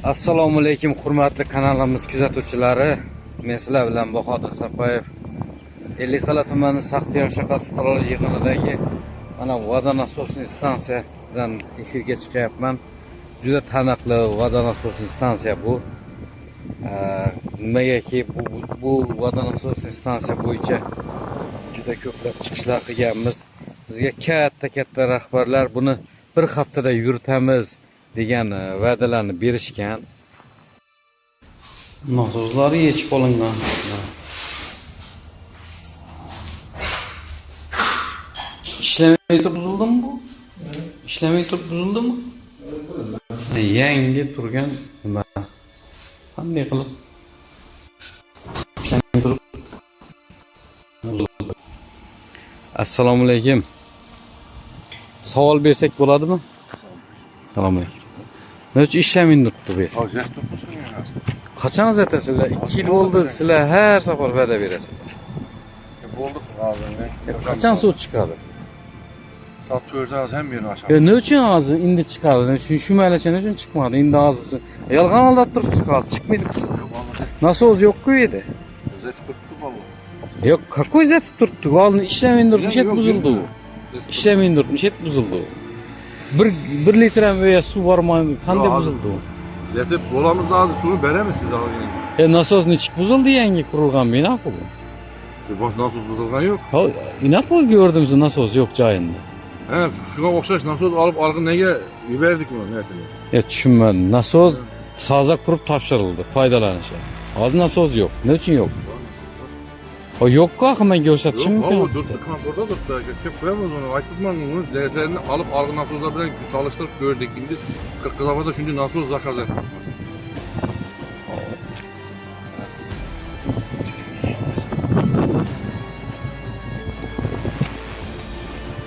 Assalomu alaykum hurmatli kanalimiz kuzatuvchilari. Men sizlar bilan Bahodir Sapayev. Ellikqal'a tumani Saxtiyor shahar fuqarolar yig'inidagi mana voda nasos stansiyadan efirga chiqyapman. Juda taniqli voda nasos stansiya bu. Nimagaki bu voda nasos stansiya bo'yicha juda ko'plab chiqishlar qilganmiz. Bizga katta rahbarlar buni bir haftada yuritamiz degan va'dalarni berishgan. Nosozlari yechib olingan. İşlemey turib buzuldimi bu? İşlemey turib buzuldimi? Yangi turgan nima? Qanday qilib? İşlemey turib buzuldi. Assalomu alaykum. Savol bersak bo'ladimi? Assalomu alaykum. Nima uchun ishlamaydi turibdi bu? Hozir turibsiz ya. Qachon uzatasizlar? 2 yil bo'ldi, sizlar har safar va'da berasizlar. Bo'ldi hozirda. Qachon suv chiqadi? Soat 4'da az hem birini aşağı. Ne uchun hozir endi chiqadi? Shu malachani uchun chiqmadi. Endi hozir yolg'on aldab turibsiz, hozir chiqmaydi qilsa. Nasoz yo'q-ku edi. Uzatib turibdi vallahi. Yo'q, qanday uzatib turibdi? Oldin ishlamaydi turibdi, shet buzildi u. İşlemeyin turibdi, shet buzildi u. 1 litr ham o'ya suv bormaydi. Qanday buzildi u? Uzatib bolamız lazım. Suyunu veremezsiniz abi. Nasos nechik buzildi, yangi qurilgan bino-ku bu. Bas nasos buzulgan yok. Ha, inaku gördüm nasos yo'q joyida. He, şuna o'xshash nasos alıp arg'in nega yuberdik bunu nersini? Tushunmadim. Nasos toza qurib topshirildi foydalanishga. Hozir nasos yo'q. Nima uchun yo'q? O yo'q-ku, men ko'rsatishim mumkin. Yo'q, durdu, kontorda durdu. Kep koyamaz onu. Aytibman bunu derslerini alıp arg'in nasoslar bilan salıştırıp gördük. Şimdi Kırkızavada şimdi nasos zakaz ettik.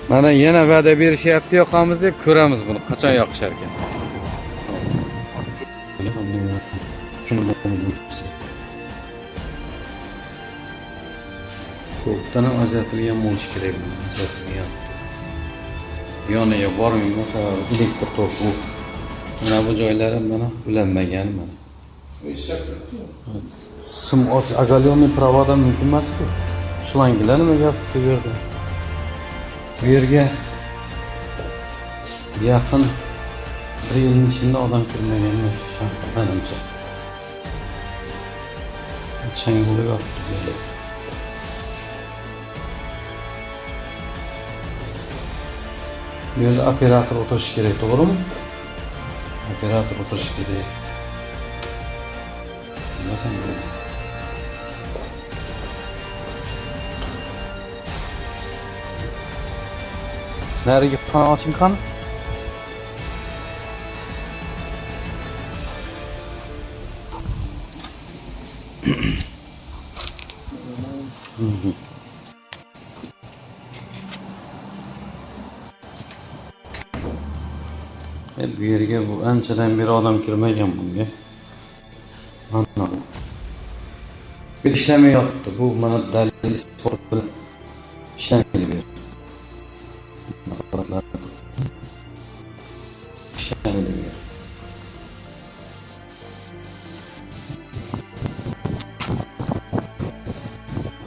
Mana yana va'da berishyapti, yoqamiz deb ko'ramiz buni qachon yoqishar ekan. To'pdan ham ajratilgan bo'lishi kerak bu. Ajratilgan. Yoniga bormasa elektr to'p bu. Mana bu joylari mana ulanmagan mana. Sim och agalyonoy provoda mumkin emas-ku. Shlanglar nima yopibdi bu yerda? Bu yerga yaqin 1 yilning ichida odam kirmagan menimcha. Chang bo'lib yotibdi. Bu yerda operator o'tirishi kerak, to'g'rimi? Operator o'tirishi kerak. Nariga qani oching qani? Bu yerga bu anchadan beri odam kirmagan bunga. Mana bu. İşlemey yotibdi. Bu mana dalil isbot bilan ishlamaydi bu yer.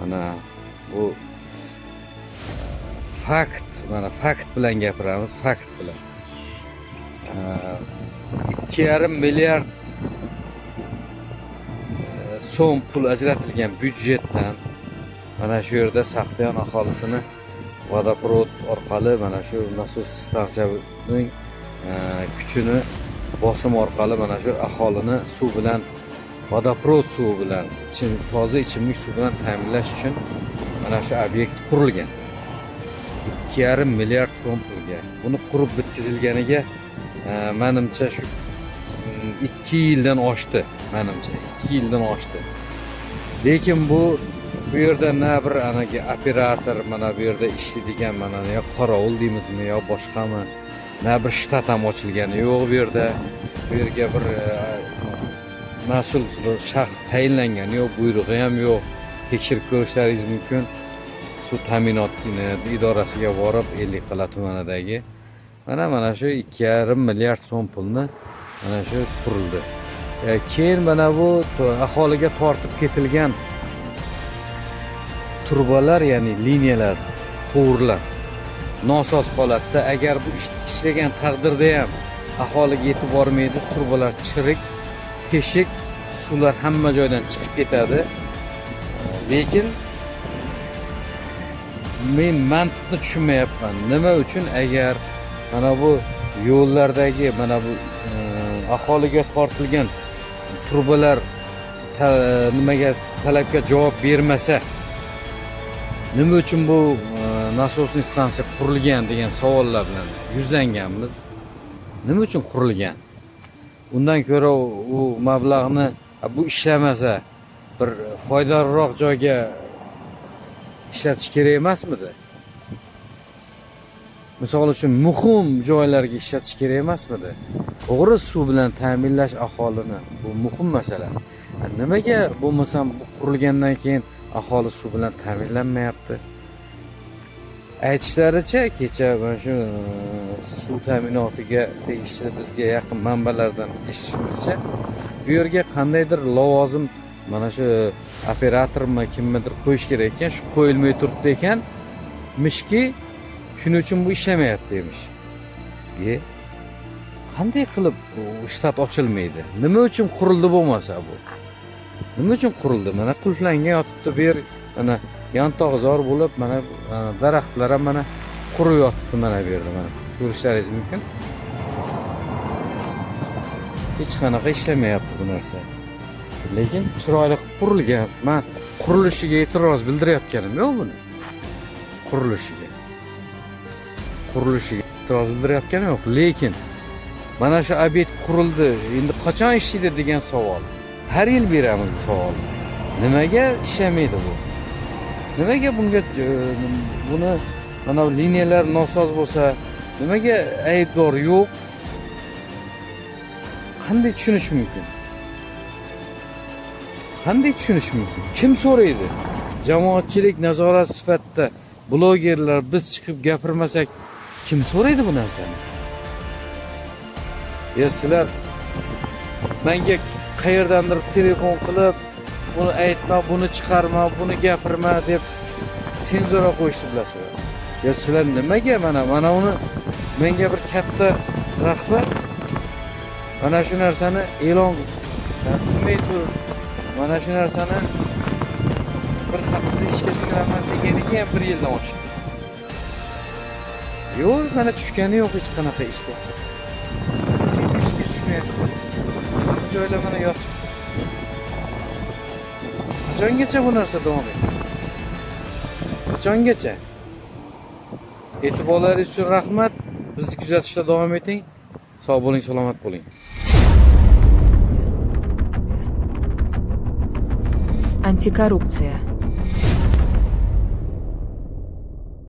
Mana bu fakt, mana fakt bilan gapiramiz, fakt bilan. 2,5 milliard so'm pul ajratilgan byudjetdan mana shu yerda Saxtiyor aholisini vodoprovod orqali mana shu nasos stansiyaning kuchini bosim orqali mana shu aholini suv bilan, vodoprovod suvi bilan, toza ichimlik suv bilan ta'minlash uchun mana shu obyekt qurilgan. 2,5 milliard so'm pulga. Buni qurib bitkazilganiga menimcha shu 2 yildan oshdi, menimcha 2 yildan oshdi. Lekin bu yerda na bir anaga operator mana bu yerda ishlaydigan mana yo qorovul deymizmi yo boshqami, na bir shtat ham ochilgani yo'q bu yerda. Bu yerga bir mas'ul shaxs tayinlangan yo'q, buyrug'i ham yo'q. Tekshirib ko'rishlaringiz mumkin. Suv ta'minot idorasiga borib Ellikqal'a tumanidagi mana shu 2,5 milliard so'm pulni mana shu qurildi. Keyin mana bu aholiga tortib ketilgan turbalar, ya'ni liniyalar, quvurlar nosoz holatda, agar bu ishlagan taqdirda ham aholiga yetib bormaydi, turbalar chirik, teshik, suvlar hamma joydan chiqib ketadi. Lekin men mantiqni tushunmayapman. Nima uchun agar mana bu yo'llardagi mana bu aholiga tortilgan turbalar nimaga talabga javob bermasa, nima uchun bu nasosniy stansiya qurilgan degan savollar bilan yuzlanganmiz. Nima uchun qurilgan? Undan ko'ra u mablag'ni bu ishlamasa bir foydaliroq joyga ishlatish kerak emasmidi? Misol uchun muhim joylarga ishlatish kerak emasmidi? To'g'ri, suv bilan ta'minlash aholini bu muhim masala. Nimaga bo'lmasam bu qurilgandan keyin aholi suv bilan ta'minlanmayapti? Aytishlaricha, kecha mana shu suv ta'minotiga tegishli bizga yaqin manbalardan eshitishimizcha, bu yerga qandaydir lavozim mana shu operatormi kimnidir qo'yish kerak ekan, shu qo'yilmay turibdi ekanmishki, shuning uchun bu ishlamayapti emish. Qanday qilib shtat ochilmaydi? Nima uchun qurildi bo'lmasa bu? Nima uchun qurildi? Mana qulflangan yotibdi bu yer, mana yontog'zor bo'lib, mana daraxtlar ham mana qurib yotibdi mana bu yerda, mana ko'rishlaringiz mumkin. Hech qanaqa ishlamayapti bu narsa. Lekin chiroyli qilib qurilgan. Men qurilishiga e'tiroz bildirayotganim yo'q buni. Qurilishiga e'tiroz bildirayotganim yo'q, lekin mana shu obyekt qurildi, endi qachon ishlaydi degan savol. Har yil beramiz bu savolni. Nimaga ishlamaydi bu? Nimaga bunga buni mana bu liniyalar nosoz bo'lsa, nimaga aybdor yo'q? Qanday tushunish mumkin? Qanday tushunish mumkin? Kim so'raydi? Jamoatchilik nazorat sifatida blogerlar biz chiqib gapirmasak kim so'raydi bu narsani? Sizlar menga qayerdandir telefon qilib, buni aytma, buni chiqarma, buni gapirma deb senzura qo'yishni bilasizlar. Sizlar nimaga mana uni menga bir katta rahbar mana shu narsani e'lon qilmay turib, mana shu narsani bir haftada ishga tushiraman deganiga ham 1 yildan oshdi. Yo'q, mana tushgani yo'q hech qanaqa ishga. Ishga tushmayapti. Bu joylar mana yotibdi. Qachongacha bu narsa davom etadi? Qachongacha? E'tiborlaringiz uchun rahmat. Bizni kuzatishda davom eting. Sog' bo'ling, salomat bo'ling. Антикоррупция.